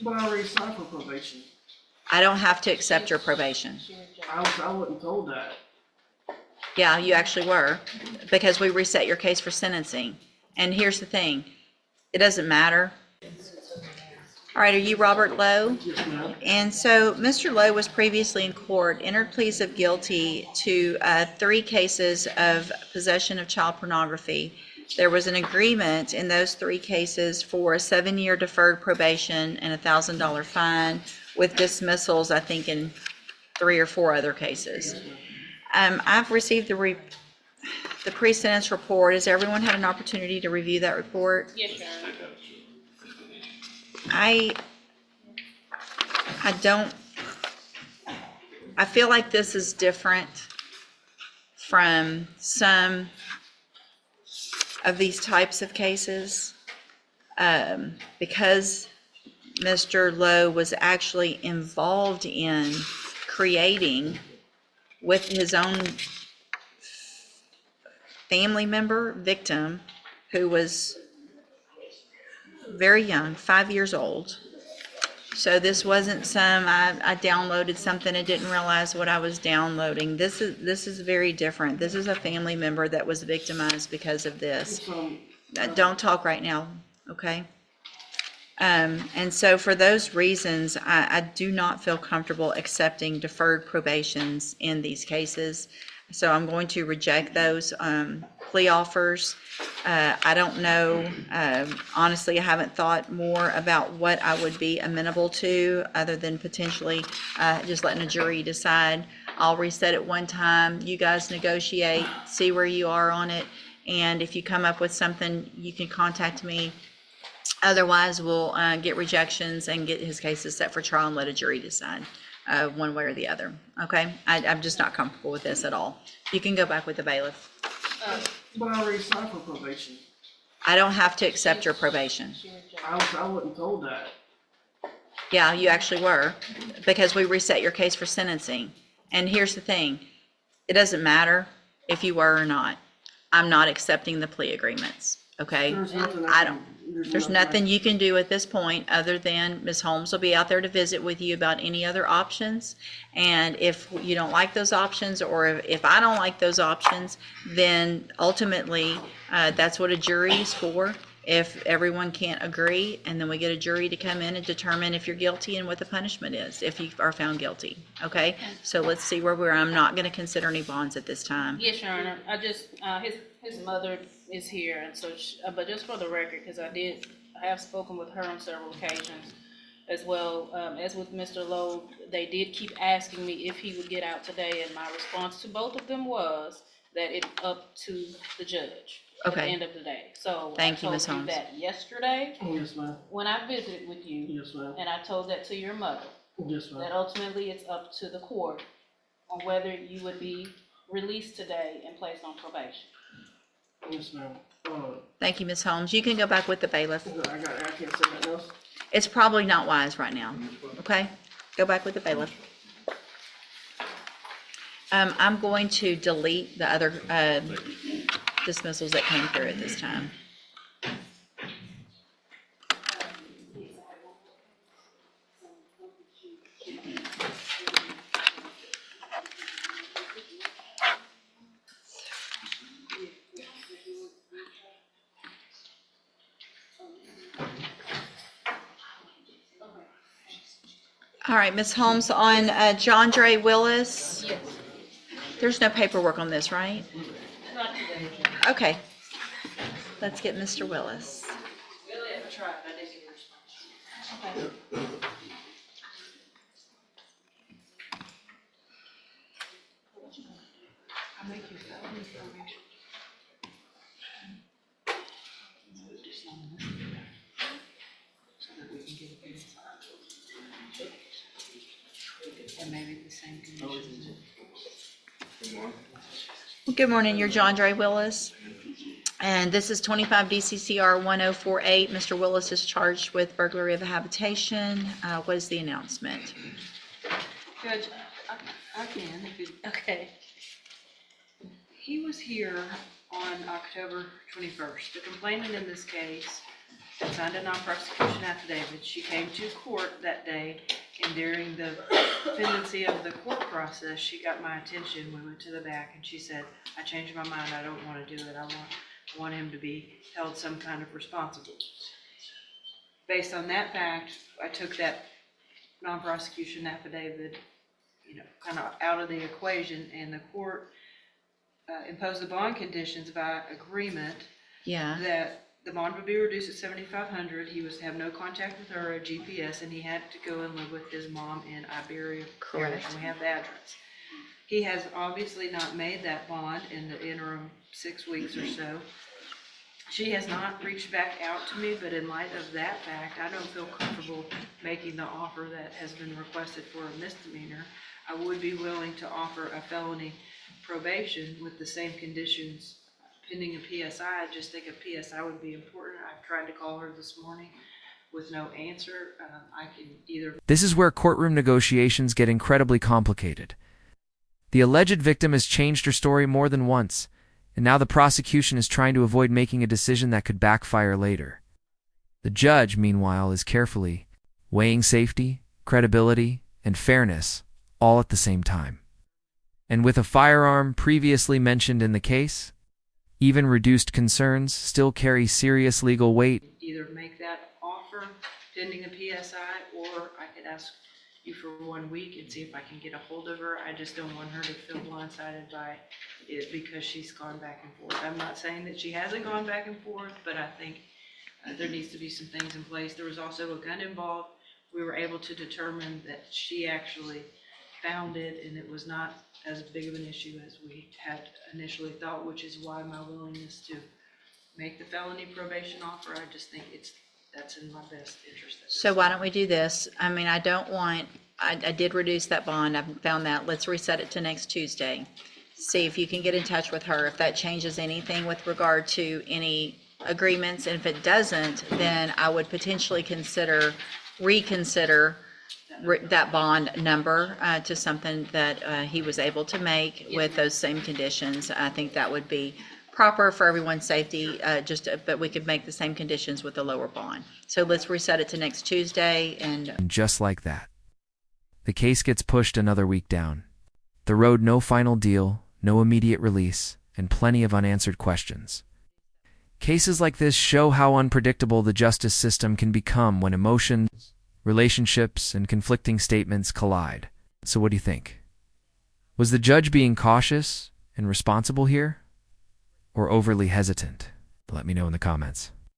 But I already signed for probation. I don't have to accept your probation. I wasn't told that. Yeah, you actually were, because we reset your case for sentencing. And here's the thing, it doesn't matter. All right, are you Robert Lowe? Yes, ma'am. And so Mr. Lowe was previously in court, entered pleas of guilty to 3 cases of possession of child pornography. There was an agreement in those 3 cases for a 7-year deferred probation and a $1,000 fine with dismissals, I think, in 3 or 4 other cases. I've received the pre-sentence report. Has everyone had an opportunity to review that report? Yes, Your Honor. I feel like this is different from some of these types of cases, because Mr. Lowe was actually involved in creating with his own family member victim, who was very young, 5 years old. So this wasn't I downloaded something and didn't realize what I was downloading. This is very different. This is a family member that was victimized because of this. Don't talk right now, okay? And so for those reasons, I do not feel comfortable accepting deferred probations in these cases. So I'm going to reject those plea offers. I don't know, honestly, I haven't thought more about what I would be amenable to, other than potentially just letting a jury decide. I'll reset it one time, you guys negotiate, see where you are on it, and if you come up with something, you can contact me. Otherwise, we'll get rejections and get his cases set for trial and let a jury decide one way or the other, okay? I'm just not comfortable with this at all. You can go back with the bailiff. But I already signed for probation. I don't have to accept your probation. I wasn't told that. Yeah, you actually were, because we reset your case for sentencing. And here's the thing, it doesn't matter if you were or not. I'm not accepting the plea agreements, okay? There's nothing you can do at this point other than Ms. Holmes will be out there to visit with you about any other options. And if you don't like those options, or if I don't like those options, then ultimately, that's what a jury is for. If everyone can't agree, and then we get a jury to come in and determine if you're guilty and what the punishment is, if you are found guilty, okay? So let's see where we're, I'm not gonna consider any bonds at this time. Yes, Your Honor. I just, his mother is here, and so, but just for the record, because I have spoken with her on several occasions, as well, as with Mr. Lowe, they did keep asking me if he would get out today, and my response to both of them was that it's up to the judge. At the end of the day. So Thank you, I Ms. told you Holmes. that yesterday Yes, ma'am. when I visited with you. Yes, ma'am. And I told that to your mother. Yes, ma'am. That ultimately it's up to the court on whether you would be released today and placed on probation. Yes, ma'am. Thank you, Ms. Holmes. You can go back with the bailiff. I can't say nothing else. It's probably not wise right now, okay? Go back with the bailiff. I'm going to delete the other dismissals that came through at this time. All right, Ms. Holmes, on John Dre Willis. Yes. There's no paperwork on this, right? Not today. Okay. Let's get Mr. Willis. I tried, I didn't get a response. Okay. I'll make you fill information. And maybe the same conditions. Well, good morning, you're John Dre Willis. And this is 25 DCCR 1048. Mr. Willis is charged with burglary of a habitation. What is the announcement? Judge, I can, if you, Okay. he was here on October 21st. The complainant in this case and signed a non-prosecution affidavit. She came to court that day, and during the pendency of the court process, she got my attention. We went to the back, and she said, I changed my mind. I don't want to do it. I want him to be held some kind of responsible. Based on that fact, I took that non-prosecution affidavit, kind of out of the equation, and the court imposed the bond conditions by agreement Yeah, that the bond would be reduced at $7,500. He was to have no contact with her or GPS, and he had to go and live with his mom in Iberia Parish, Correct. and we have the address. He has obviously not made that bond in the interim 6 weeks or so. She has not reached back out to me, but in light of that fact, I don't feel comfortable making the offer that has been requested for a misdemeanor. I would be willing to offer a felony probation with the same conditions pending a PSI. I just think a PSI would be important. I've tried to call her this morning with no answer. I can either... This is where courtroom negotiations get incredibly complicated. The alleged victim has changed her story more than once, and now the prosecution is trying to avoid making a decision that could backfire later. The judge, meanwhile, is carefully weighing safety, credibility, and fairness all at the same time. And with a firearm previously mentioned in the case, even reduced concerns still carry serious legal weight. Either make that offer pending a PSI, or I could ask you for 1 week and see if I can get a hold of her. I just don't want her to feel blindsided by it because she's gone back and forth. I'm not saying that she hasn't gone back and forth, but I think there needs to be some things in place. There was also a gun involved. We were able to determine that she actually found it, and it was not as big of an issue as we had initially thought, which is why my willingness to make the felony probation offer. I just think that's in my best interest. so why don't we do this? I mean, I did reduce that bond, I found that, let's reset it to next Tuesday. See if you can get in touch with her, if that changes anything with regard to any agreements, and if it doesn't, then I would potentially reconsider that bond number to something that he was able to make with those same conditions. I think that would be proper for everyone's safety, but we could make the same conditions with a lower bond. So let's reset it to next Tuesday. And just like that, the case gets pushed another week down. The road, no final deal, no immediate release, and plenty of unanswered questions. Cases like this show how unpredictable the justice system can become when emotions, relationships, and conflicting statements collide. So what do you think? Was the judge being cautious and responsible here? Or overly hesitant? Let me know in the comments.